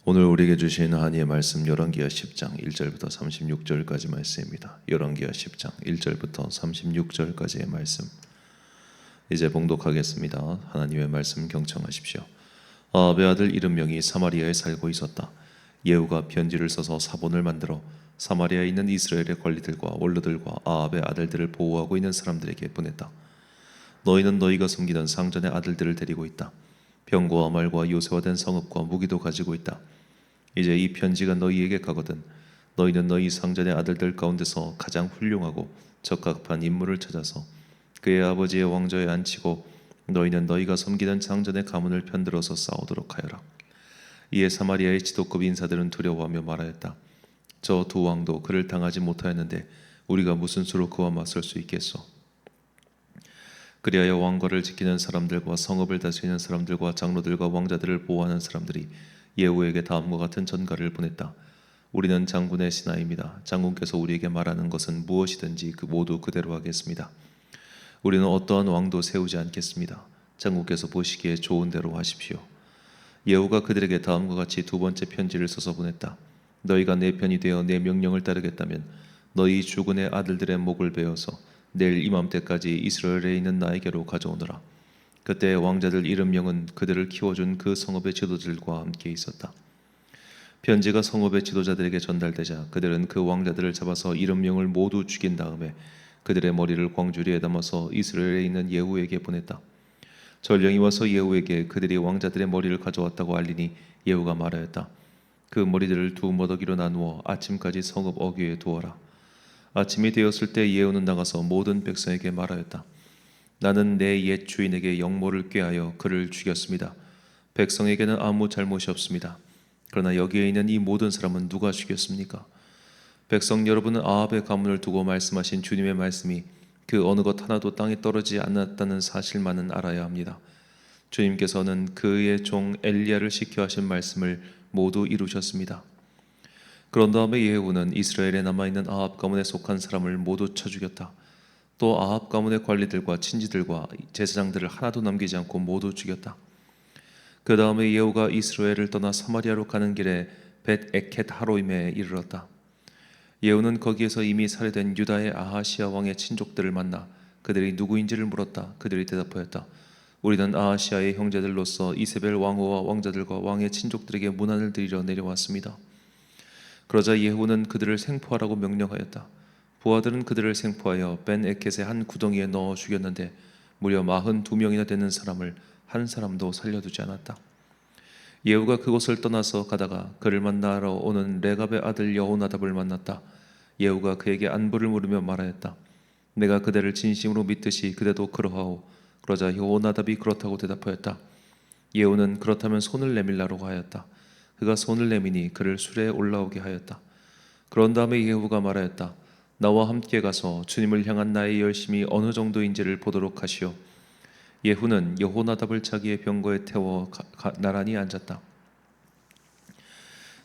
오늘 우리에게 주신 하나님의 말씀 열왕기하 10장 1절부터 36절까지 말씀입니다. 열왕기하 10장 1절부터 36절까지의 말씀 이제 봉독하겠습니다. 하나님의 말씀 경청하십시오. 아합의 아들 이름명이 사마리아에 살고 있었다. 예후가 편지를 써서 사본을 만들어 사마리아에 있는 이스라엘의 관리들과 원로들과 아합의 아들들을 보호하고 있는 사람들에게 보냈다. 너희는 너희가 섬기던 상전의 아들들을 데리고 있다. 병거와 말과 요새화된 성읍과 무기도 가지고 있다. 이제 이 편지가 너희에게 가거든 너희는 너희 상전의 아들들 가운데서 가장 훌륭하고 적합한 인물을 찾아서 그의 아버지의 왕좌에 앉히고 너희는 너희가 섬기던 상전의 가문을 편들어서 싸우도록 하여라. 이에 사마리아의 지도급 인사들은 두려워하며 말하였다. 저 두 왕도 그를 당하지 못하였는데 우리가 무슨 수로 그와 맞설 수 있겠소? 그리하여 왕과를 지키는 사람들과 성읍을 다스리는 사람들과 장로들과 왕자들을 보호하는 사람들이 예후에게 다음과 같은 전가를 보냈다. 우리는 장군의 신하입니다. 장군께서 우리에게 말하는 것은 무엇이든지 모두 그대로 하겠습니다. 우리는 어떠한 왕도 세우지 않겠습니다. 장군께서 보시기에 좋은 대로 하십시오. 예후가 그들에게 다음과 같이 두 번째 편지를 써서 보냈다. 너희가 내 편이 되어 내 명령을 따르겠다면 너희 주군의 아들들의 목을 베어서 내일 이맘때까지 이스라엘에 있는 나에게로 가져오너라. 그때 왕자들 이름명은 그들을 키워준 그 성읍의 지도자들과 함께 있었다. 편지가 성읍의 지도자들에게 전달되자 그들은 그 왕자들을 잡아서 이름명을 모두 죽인 다음에 그들의 머리를 광주리에 담아서 이스라엘에 있는 예후에게 보냈다. 전령이 와서 예후에게 그들이 왕자들의 머리를 가져왔다고 알리니 예후가 말하였다. 그 머리들을 두 머더기로 나누어 아침까지 성읍 어귀에 두어라. 아침이 되었을 때 예후는 나가서 모든 백성에게 말하였다. 나는 내 옛 주인에게 영모를 꾀하여 그를 죽였습니다. 백성에게는 아무 잘못이 없습니다. 그러나 여기에 있는 이 모든 사람은 누가 죽였습니까? 백성 여러분은 아합의 가문을 두고 말씀하신 주님의 말씀이 그 어느 것 하나도 땅에 떨어지지 않았다는 사실만은 알아야 합니다. 주님께서는 그의 종 엘리야를 시켜 하신 말씀을 모두 이루셨습니다. 그런 다음에 예후는 이스라엘에 남아있는 아합 가문에 속한 사람을 모두 쳐 죽였다. 또 아합 가문의 관리들과 친지들과 제사장들을 하나도 남기지 않고 모두 죽였다. 그 다음에 예후가 이스라엘을 떠나 사마리아로 가는 길에 벳 에켓 하로임에 이르렀다. 예후는 거기에서 이미 살해된 유다의 아하시아 왕의 친족들을 만나 그들이 누구인지를 물었다. 그들이 대답하였다. 우리는 아하시아의 형제들로서 이세벨 왕후와 왕자들과 왕의 친족들에게 문안을 드리러 내려왔습니다. 그러자 예후는 그들을 생포하라고 명령하였다. 부하들은 그들을 생포하여 벤 에켓의 한 구덩이에 넣어 죽였는데 무려 42명이나 되는 사람을 한 사람도 살려두지 않았다. 예후가 그곳을 떠나서 가다가 그를 만나러 오는 레갑의 아들 여호나답을 만났다. 예후가 그에게 안부를 물으며 말하였다. 내가 그대를 진심으로 믿듯이 그대도 그러하오. 그러자 여호나답이 그렇다고 대답하였다. 예후는 그렇다면 손을 내밀라고 하였다. 그가 손을 내미니 그를 수레에 올라오게 하였다. 그런 다음에 예후가 말하였다. 나와 함께 가서 주님을 향한 나의 열심이 어느 정도인지를 보도록 하시오. 예후는 여호나답을 자기의 병거에 태워 나란히 앉았다.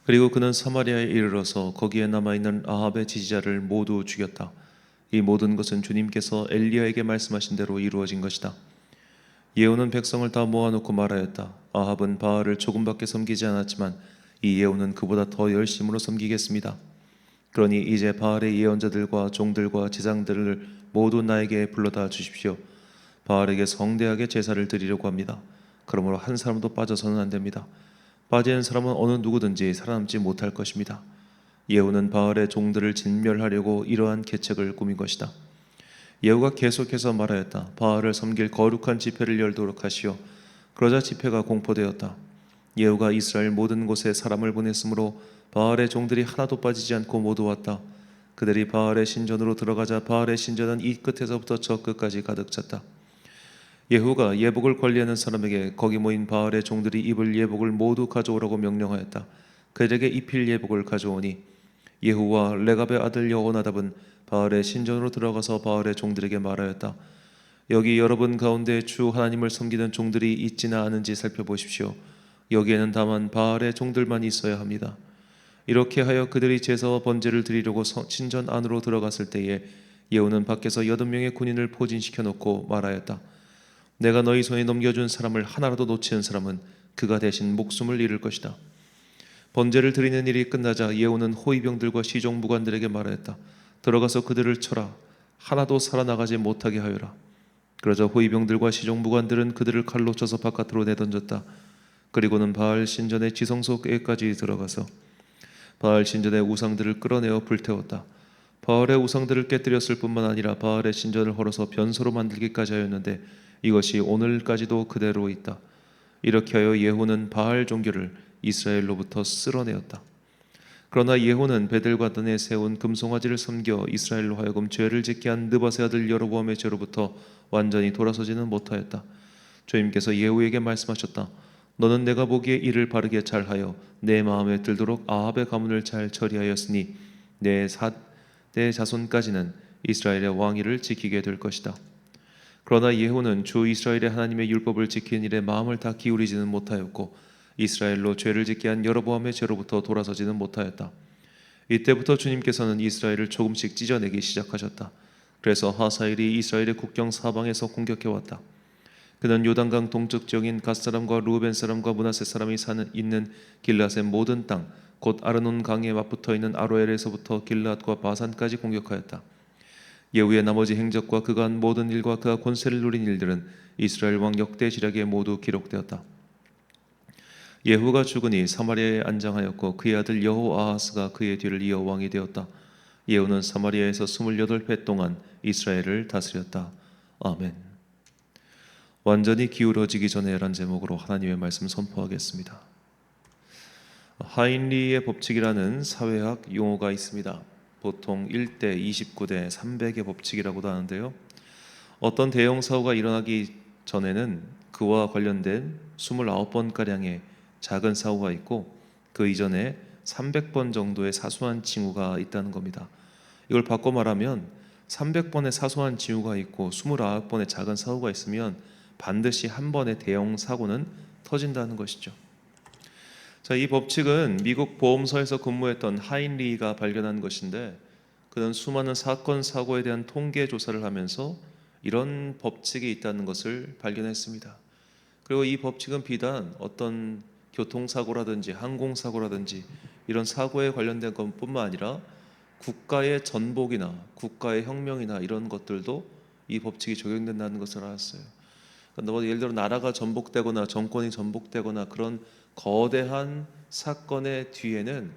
그리고 그는 사마리아에 이르러서 거기에 남아있는 아합의 지지자를 모두 죽였다. 이 모든 것은 주님께서 엘리야에게 말씀하신 대로 이루어진 것이다. 예후는 백성을 다 모아놓고 말하였다. 아합은 바알을 조금밖에 섬기지 않았지만 이 예후는 그보다 더 열심으로 섬기겠습니다. 그러니 이제 바알의 예언자들과 종들과 제장들을 모두 나에게 불러다 주십시오. 바알에게 성대하게 제사를 드리려고 합니다. 그러므로 한 사람도 빠져서는 안 됩니다. 빠지는 사람은 어느 누구든지 살아남지 못할 것입니다. 예후는 바알의 종들을 진멸하려고 이러한 계책을 꾸민 것이다. 예후가 계속해서 말하였다. 바알을 섬길 거룩한 집회를 열도록 하시오. 그러자 집회가 공포되었다. 예후가 이스라엘 모든 곳에 사람을 보냈으므로 바알의 종들이 하나도 빠지지 않고 모두 왔다. 그들이 바알의 신전으로 들어가자 바알의 신전은 이 끝에서부터 저 끝까지 가득 찼다. 예후가 예복을 관리하는 사람에게 거기 모인 바알의 종들이 입을 예복을 모두 가져오라고 명령하였다. 그들에게 입힐 예복을 가져오니 예후와 레갑의 아들 여호나답은 바알의 신전으로 들어가서 바알의 종들에게 말하였다. 여기 여러분 가운데 주 하나님을 섬기는 종들이 있지나 않은지 살펴보십시오. 여기에는 다만 바알의 종들만 있어야 합니다. 이렇게 하여 그들이 제사와 번제를 드리려고 신전 안으로 들어갔을 때에 예후는 밖에서 80명의 군인을 포진시켜 놓고 말하였다. 내가 너희 손에 넘겨준 사람을 하나라도 놓치는 사람은 그가 대신 목숨을 잃을 것이다. 번제를 드리는 일이 끝나자 예후는 호위병들과 시종무관들에게 말하였다. 들어가서 그들을 쳐라. 하나도 살아나가지 못하게 하여라. 그러자 호위병들과 시종무관들은 그들을 칼로 쳐서 바깥으로 내던졌다. 그리고는 바알 신전의 지성소에까지 들어가서 바알 신전의 우상들을 끌어내어 불태웠다. 바알의 우상들을 깨뜨렸을 뿐만 아니라 바알의 신전을 헐어서 변소로 만들기까지 하였는데 이것이 오늘까지도 그대로 있다. 이렇게 하여 예후는 바알 종교를 이스라엘로부터 쓸어내었다. 그러나 예후는 베델과 단에 세운 금송아지를 섬겨 이스라엘로 하여금 죄를 짓게 한 느밧의 아들 여로보암의 죄로부터 완전히 돌아서지는 못하였다. 주님께서 예후에게 말씀하셨다. 너는 내가 보기에 일을 바르게 잘하여 내 마음에 들도록 아합의 가문을 잘 처리하였으니 내 자손까지는 이스라엘의 왕위를 지키게 될 것이다. 그러나 예후는 주 이스라엘의 하나님의 율법을 지키는 일에 마음을 다 기울이지는 못하였고 이스라엘로 죄를 짓게 한 여로보암의 죄로부터 돌아서지는 못하였다. 이때부터 주님께서는 이스라엘을 조금씩 찢어내기 시작하셨다. 그래서 하사엘이 이스라엘의 국경 사방에서 공격해왔다. 그는 요단강 동쪽 지역인 갓 사람과 루벤 사람과 므낫세 사람이 있는 길앗의 모든 땅, 곧 아르논 강에 맞붙어 있는 아로엘에서부터 길앗과 바산까지 공격하였다. 예후의 나머지 행적과 그가 한 모든 일과 그가 권세를 누린 일들은 이스라엘 왕 역대 지략에 모두 기록되었다. 예후가 죽으니 사마리아에 안장하였고 그의 아들 여호아하스가 그의 뒤를 이어 왕이 되었다. 예후는 사마리아에서 28회 동안 이스라엘을 다스렸다. 아멘. 완전히 기울어지기 전에라는 제목으로 하나님의 말씀 선포하겠습니다. 하인리의 법칙이라는 사회학 용어가 있습니다. 보통 1대 29대 300의 법칙이라고도 하는데요. 어떤 대형 사고가 일어나기 전에는 그와 관련된 29번가량의 작은 사고가 있고 그 이전에 300번 정도의 사소한 징후가 있다는 겁니다. 이걸 바꿔 말하면 300번의 사소한 징후가 있고 29번의 작은 사고가 있으면 반드시 한 번의 대형 사고는 터진다는 것이죠. 자, 이 법칙은 미국 보험사에서 근무했던 하인리가 발견한 것인데 그는 수많은 사건 사고에 대한 통계 조사를 하면서 이런 법칙이 있다는 것을 발견했습니다. 그리고 이 법칙은 비단 어떤 교통사고라든지 항공사고라든지 이런 사고에 관련된 것뿐만 아니라 국가의 전복이나 국가의 혁명이나 이런 것들도 이 법칙이 적용된다는 것을 알았어요. 예를 들어 나라가 전복되거나 정권이 전복되거나 그런 거대한 사건의 뒤에는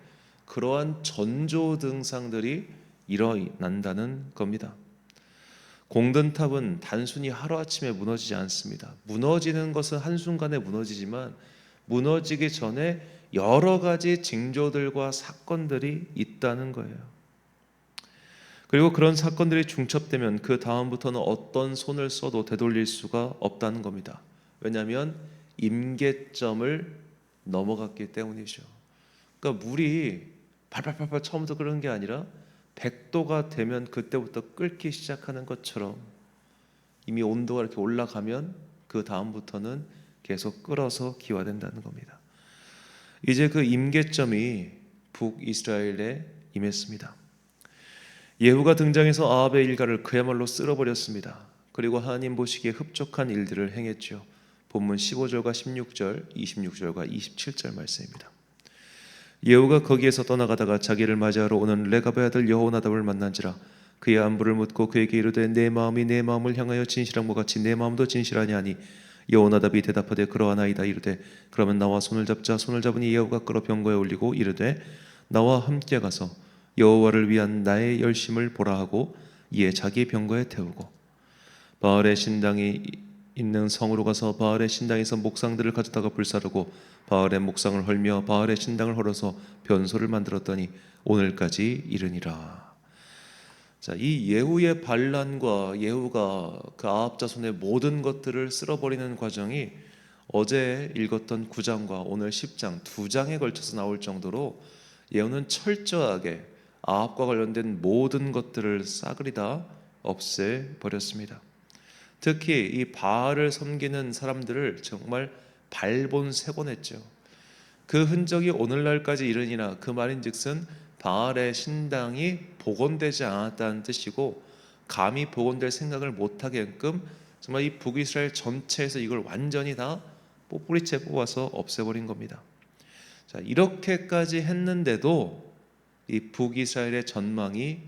그러한 전조 증상들이 일어난다는 겁니다. 공든탑은 단순히 하루아침에 무너지지 않습니다. 무너지는 것은 한순간에 무너지지만 무너지기 전에 여러 가지 징조들과 사건들이 있다는 거예요. 그리고 그런 사건들이 중첩되면 그 다음부터는 어떤 손을 써도 되돌릴 수가 없다는 겁니다. 왜냐하면 임계점을 넘어갔기 때문이죠. 그러니까 물이 팔팔팔팔 처음부터 끓는 게 아니라 100도가 되면 그때부터 끓기 시작하는 것처럼 이미 온도가 이렇게 올라가면 그 다음부터는 계속 끓어서 기화된다는 겁니다. 이제 그 임계점이 북이스라엘에 임했습니다. 예후가 등장해서 아합의 일가를 그야말로 쓸어버렸습니다. 그리고 하나님 보시기에 흡족한 일들을 행했죠. 본문 15절과 16절, 26절과 27절 말씀입니다. 예후가 거기에서 떠나가다가 자기를 맞이하러 오는 레갑의 아들 여호나답을 만난지라. 그의 안부를 묻고 그에게 이르되 내 마음이 내 마음을 향하여 진실함과 같이 내 마음도 진실하니 하니 여호나답이 대답하되 그러하나이다. 이르되 그러면 나와 손을 잡자. 손을 잡으니 예후가 끌어 병거에 올리고 이르되 나와 함께 가서 여호와를 위한 나의 열심을 보라 하고 이에 자기 병거에 태우고 바알의 신당이 있는 성으로 가서 바알의 신당에서 목상들을 가져다가 불사르고 바알의 목상을 헐며 바알의 신당을 헐어서 변소를 만들었더니 오늘까지 이르니라. 자, 이 예후의 반란과 예후가 그 아합 자손의 모든 것들을 쓸어버리는 과정이 어제 읽었던 9장과 오늘 10장 두 장에 걸쳐서 나올 정도로 예후는 철저하게 아합과 관련된 모든 것들을 싸그리 다 없애버렸습니다. 특히 이 바알을 섬기는 사람들을 정말 발본색원했죠. 그 흔적이 오늘날까지 이르니라. 그 말인즉슨 바알의 신당이 복원되지 않았다는 뜻이고 감히 복원될 생각을 못하게끔 정말 이 북이스라엘 전체에서 이걸 완전히 다 뿌리채 뽑아서 없애버린 겁니다. 자, 이렇게까지 했는데도 이 북이스라엘의 전망이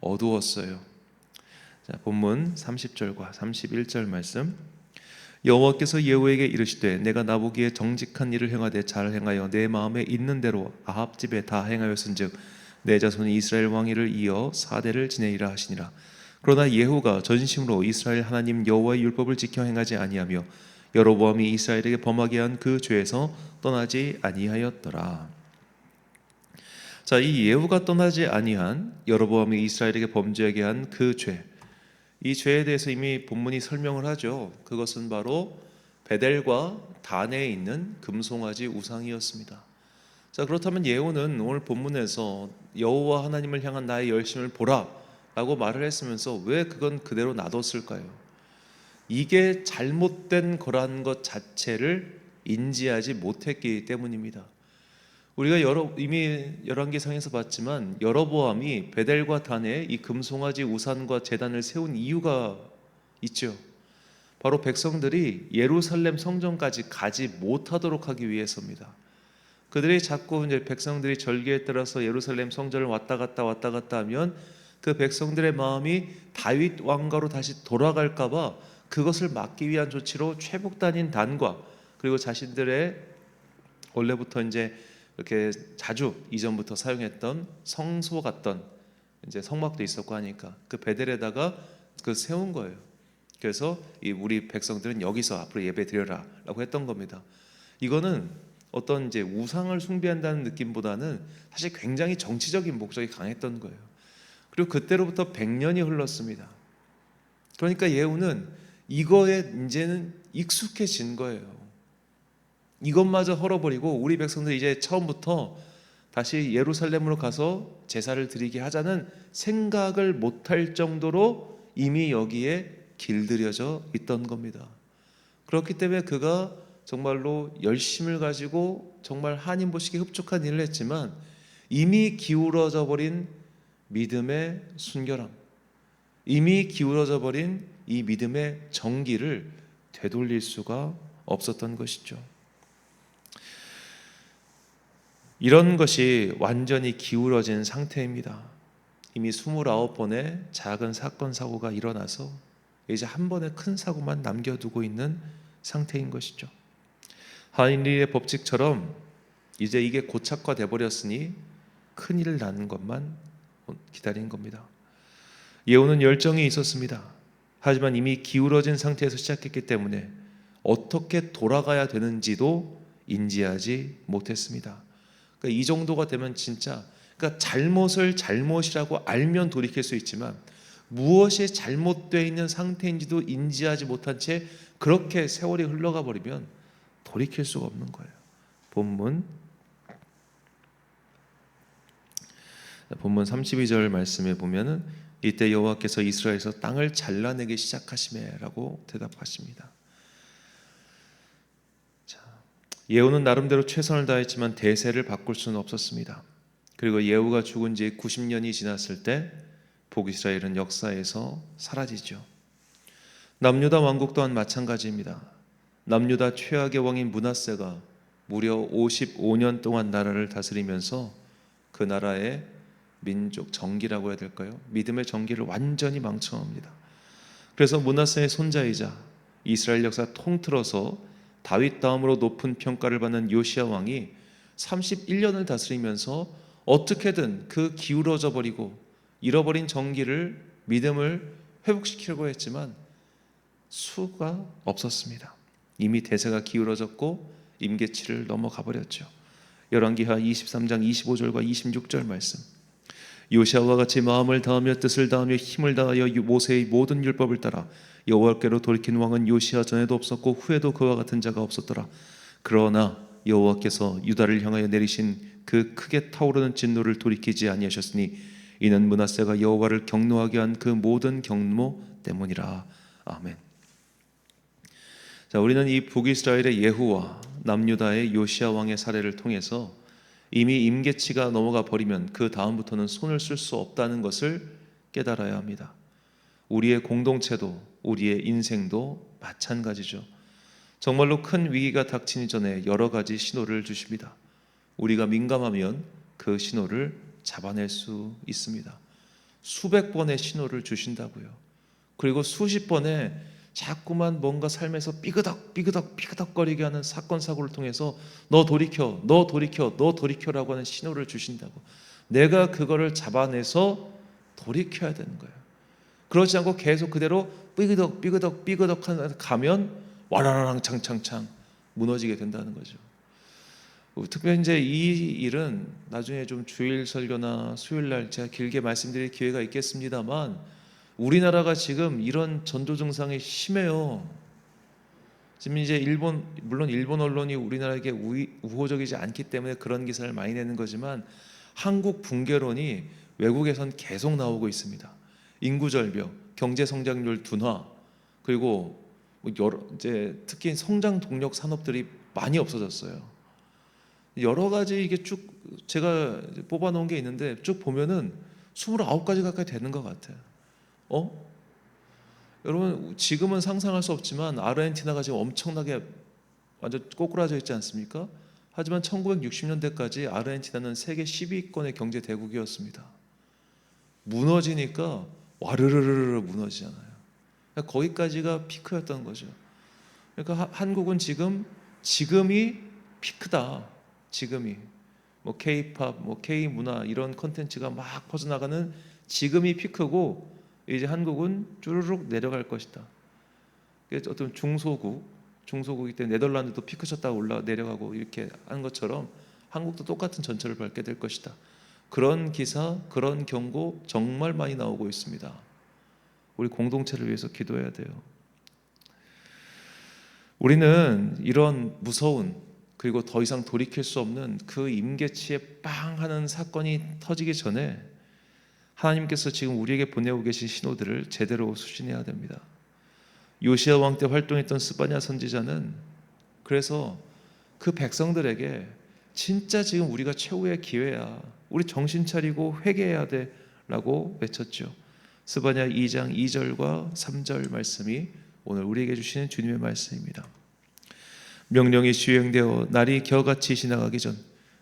어두웠어요. 자, 본문 30절과 31절 말씀. 여호와께서 예후에게 이르시되 내가 나보기에 정직한 일을 행하되 잘 행하여 내 마음에 있는 대로 아합 집에 다 행하였은즉 내 자손이 이스라엘 왕위를 이어 4대를 지내리라 하시니라. 그러나 예후가 전심으로 이스라엘 하나님 여호와의 율법을 지켜 행하지 아니하며 여로보암이 이스라엘에게 범하게 한 그 죄에서 떠나지 아니하였더라. 자, 이 예후가 떠나지 아니한 여로보암이 이스라엘에게 범죄하게 한 그 죄, 이 죄에 대해서 이미 본문이 설명을 하죠. 그것은 바로 베델과 단에 있는 금송아지 우상이었습니다. 자, 그렇다면 예후는 오늘 본문에서 여호와 하나님을 향한 나의 열심을 보라 라고 말을 했으면서 왜 그건 그대로 놔뒀을까요? 이게 잘못된 거라는 것 자체를 인지하지 못했기 때문입니다. 우리가 이미 열왕기상에서 봤지만 여로보암이 베델과 단에 이 금송아지 우상과 제단을 세운 이유가 있죠. 바로 백성들이 예루살렘 성전까지 가지 못하도록 하기 위해서입니다. 그들이 자꾸 이제 백성들이 절기에 따라서 예루살렘 성전을 왔다 갔다 하면 그 백성들의 마음이 다윗 왕가로 다시 돌아갈까봐 그것을 막기 위한 조치로 최북단인 단과 그리고 자신들의 원래부터 이제 이렇게 자주 이전부터 사용했던 성소 같던 이제 성막도 있었고 하니까 그 베델에다가 그 세운 거예요. 그래서 우리 백성들은 여기서 앞으로 예배 드려라라고 했던 겁니다. 이거는 어떤 이제 우상을 숭배한다는 느낌보다는 사실 굉장히 정치적인 목적이 강했던 거예요. 그리고 그때로부터 100년이 흘렀습니다. 그러니까 예후는 이거에 이제는 익숙해진 거예요. 이것마저 헐어버리고 우리 백성들이 이제 처음부터 다시 예루살렘으로 가서 제사를 드리게 하자는 생각을 못할 정도로 이미 여기에 길들여져 있던 겁니다. 그렇기 때문에 그가 정말로 열심을 가지고 정말 하나님 보시기에 흡족한 일을 했지만 이미 기울어져 버린 믿음의 순결함, 이미 기울어져 버린 이 믿음의 정기를 되돌릴 수가 없었던 것이죠. 이런 것이 완전히 기울어진 상태입니다. 이미 29번의 작은 사건 사고가 일어나서 이제 한 번의 큰 사고만 남겨두고 있는 상태인 것이죠. 하인리의 법칙처럼 이제 이게 고착화돼 버렸으니 큰일 나는 것만 기다린 겁니다. 예후는 열정이 있었습니다. 하지만 이미 기울어진 상태에서 시작했기 때문에 어떻게 돌아가야 되는지도 인지하지 못했습니다. 그러니까 이 정도가 되면 진짜 그러니까 잘못을 잘못이라고 알면 돌이킬 수 있지만 무엇이 잘못되어 있는 상태인지도 인지하지 못한 채 그렇게 세월이 흘러가 버리면 돌이킬 수가 없는 거예요. 본문 32절 말씀에 보면은 이때 여호와께서 이스라엘에서 땅을 잘라내기 시작하시매라고 대답하십니다. 예후는 나름대로 최선을 다했지만 대세를 바꿀 수는 없었습니다. 그리고 예후가 죽은 지 90년이 지났을 때 북이스라엘은 역사에서 사라지죠. 남유다 왕국 또한 마찬가지입니다. 남유다 최악의 왕인 므낫세가 무려 55년 동안 나라를 다스리면서 그 나라의 민족 정기라고 해야 될까요? 믿음의 정기를 완전히 망쳐옵니다. 그래서 므낫세의 손자이자 이스라엘 역사 통틀어서 다윗 다음으로 높은 평가를 받는 요시야 왕이 31년을 다스리면서 어떻게든 그 기울어져 버리고 잃어버린 정기를 믿음을 회복시키려고 했지만 수가 없었습니다. 이미 대세가 기울어졌고 임계치를 넘어가 버렸죠. 열왕기하 23장 25절과 26절 말씀. 요시아와 같이 마음을 다하며 뜻을 다하며 힘을 다하여 모세의 모든 율법을 따라 여호와께로 돌이킨 왕은 요시아 전에도 없었고 후에도 그와 같은 자가 없었더라. 그러나 여호와께서 유다를 향하여 내리신 그 크게 타오르는 진노를 돌이키지 아니하셨으니 이는 므낫세가 여호와를 경노하게 한 그 모든 경노 때문이라. 아멘. 자, 우리는 이 북이스라엘의 예후와 남유다의 요시아 왕의 사례를 통해서 이미 임계치가 넘어가 버리면 그 다음부터는 손을 쓸 수 없다는 것을 깨달아야 합니다. 우리의 공동체도 우리의 인생도 마찬가지죠. 정말로 큰 위기가 닥치기 전에 여러 가지 신호를 주십니다. 우리가 민감하면 그 신호를 잡아낼 수 있습니다. 수백 번의 신호를 주신다고요. 그리고 수십 번의 자꾸만 뭔가 삶에서 삐그덕거리게 하는 사건 사고를 통해서 너 돌이켜, 너 돌이켜, 너 돌이켜라고 하는 신호를 주신다고. 내가 그거를 잡아내서 돌이켜야 되는 거예요. 그렇지 않고 계속 그대로 삐그덕 가면 와라라랑 창창창 무너지게 된다는 거죠. 특별히 이제 이 일은 나중에 좀 주일 설교나 수요일 날 제가 길게 말씀드릴 기회가 있겠습니다만, 우리나라가 지금 이런 전조 증상이 심해요. 지금 이제 물론 일본 언론이 우리나라에게 우호적이지 않기 때문에 그런 기사를 많이 내는 거지만, 한국 붕괴론이 외국에선 계속 나오고 있습니다. 인구 절벽, 경제 성장률 둔화, 그리고 이제 특히 성장 동력 산업들이 많이 없어졌어요. 여러 가지 이게 쭉 제가 뽑아 놓은 게 있는데 쭉 보면은 29가지 가까이 되는 것 같아요. 여러분, 지금은 상상할 수 없지만 아르헨티나가 지금 엄청나게 완전 꼬꾸라져 있지 않습니까? 하지만 1960년대까지 아르헨티나는 세계 10위권의 경제 대국이었습니다. 무너지니까 와르르르 무너지잖아요. 그러니까 거기까지가 피크였던 거죠. 그러니까 한국은 지금이 피크다. 지금이 뭐 K-팝, 뭐 K-문화 이런 콘텐츠가 막 퍼져나가는 지금이 피크고, 이제 한국은 쭈르륵 내려갈 것이다. 어떤 중소국이기 때문에 네덜란드도 피크 쳤다가 내려가고 이렇게 하는 것처럼 한국도 똑같은 전철을 밟게 될 것이다. 그런 기사, 그런 경고 정말 많이 나오고 있습니다. 우리 공동체를 위해서 기도해야 돼요. 우리는 이런 무서운, 그리고 더 이상 돌이킬 수 없는 그 임계치에 빵 하는 사건이 터지기 전에 하나님께서 지금 우리에게 보내고 계신 신호들을 제대로 수신해야 됩니다. 요시야 왕 때 활동했던 스바냐 선지자는 그래서 그 백성들에게 진짜 지금 우리가 최후의 기회야, 우리 정신 차리고 회개해야 돼 라고 외쳤죠. 스바냐 2장 2절과 3절 말씀이 오늘 우리에게 주시는 주님의 말씀입니다. 명령이 수행되어 날이 겨같이 지나가기 전,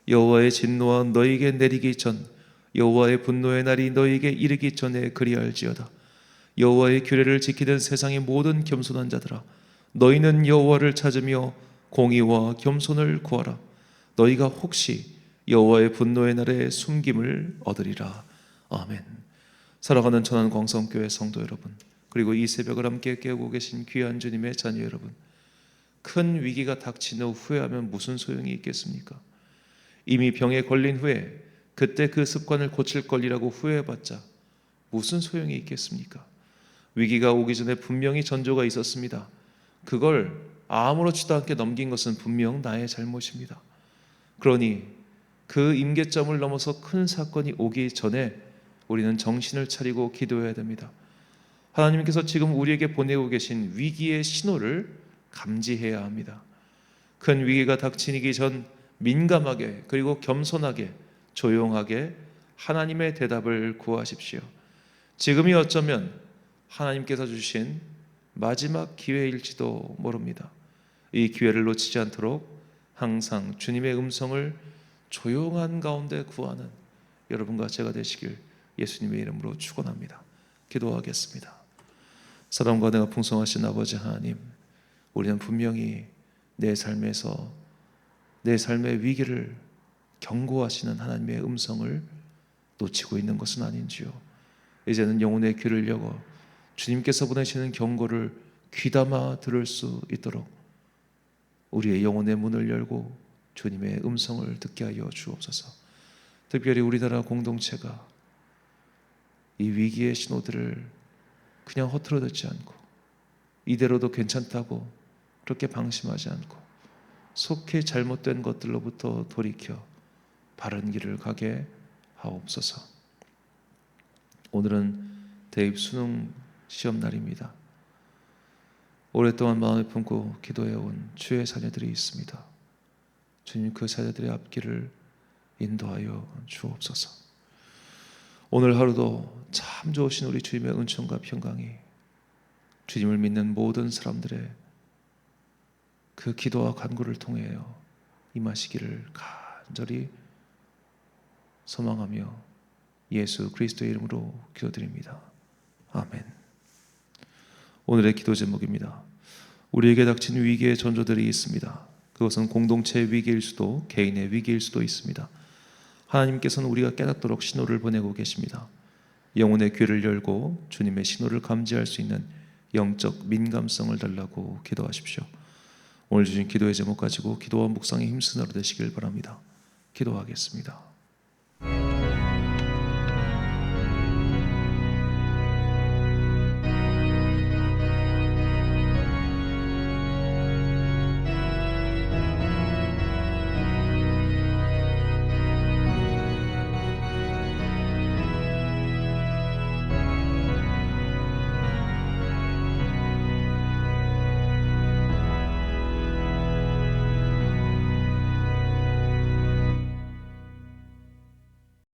여호와의 진노와 너희에게 내리기 전, 여호와의 분노의 날이 너희에게 이르기 전에 그리할지어다. 여호와의 규례를 지키는 세상의 모든 겸손한 자들아, 너희는 여호와를 찾으며 공의와 겸손을 구하라. 너희가 혹시 여호와의 분노의 날에 숨김을 얻으리라. 아멘. 살아가는 천안광성교회 성도 여러분, 그리고 이 새벽을 함께 깨우고 계신 귀한 주님의 자녀 여러분, 큰 위기가 닥친 후 후회하면 무슨 소용이 있겠습니까? 이미 병에 걸린 후에 그때 그 습관을 고칠 걸이라고 후회해봤자 무슨 소용이 있겠습니까? 위기가 오기 전에 분명히 전조가 있었습니다. 그걸 아무렇지도 않게 넘긴 것은 분명 나의 잘못입니다. 그러니 그 임계점을 넘어서 큰 사건이 오기 전에 우리는 정신을 차리고 기도해야 됩니다. 하나님께서 지금 우리에게 보내고 계신 위기의 신호를 감지해야 합니다. 큰 위기가 닥치기 전 민감하게, 그리고 겸손하게, 조용하게 하나님의 대답을 구하십시오. 지금이 어쩌면 하나님께서 주신 마지막 기회일지도 모릅니다. 이 기회를 놓치지 않도록 항상 주님의 음성을 조용한 가운데 구하는 여러분과 제가 되시길 예수님의 이름으로 축원합니다. 기도하겠습니다. 사랑과 은혜가 풍성하신 아버지 하나님, 우리는 분명히 내 삶에서 내 삶의 위기를 경고하시는 하나님의 음성을 놓치고 있는 것은 아닌지요. 이제는 영혼의 귀를 열어 주님께서 보내시는 경고를 귀담아 들을 수 있도록 우리의 영혼의 문을 열고 주님의 음성을 듣게 하여 주옵소서. 특별히 우리나라 공동체가 이 위기의 신호들을 그냥 허투루 듣지 않고 이대로도 괜찮다고 그렇게 방심하지 않고 속히 잘못된 것들로부터 돌이켜 바른 길을 가게 하옵소서. 오늘은 대입 수능 시험 날입니다. 오랫동안 마음에 품고 기도해온 주의 자녀들이 있습니다. 주님, 그 자녀들의 앞길을 인도하여 주옵소서. 오늘 하루도 참 좋으신 우리 주님의 은총과 평강이 주님을 믿는 모든 사람들의 그 기도와 간구를 통하여 임하시기를 간절히 소망하며 예수 그리스도의 이름으로 기도드립니다. 아멘. 오늘의 기도 제목입니다. 우리에게 닥친 위기의 전조들이 있습니다. 그것은 공동체의 위기일 수도 개인의 위기일 수도 있습니다. 하나님께서는 우리가 깨닫도록 신호를 보내고 계십니다. 영혼의 귀를 열고 주님의 신호를 감지할 수 있는 영적 민감성을 달라고 기도하십시오. 오늘 주신 기도의 제목 가지고 기도와 묵상에 힘쓰는 하루 되시길 바랍니다. 기도하겠습니다.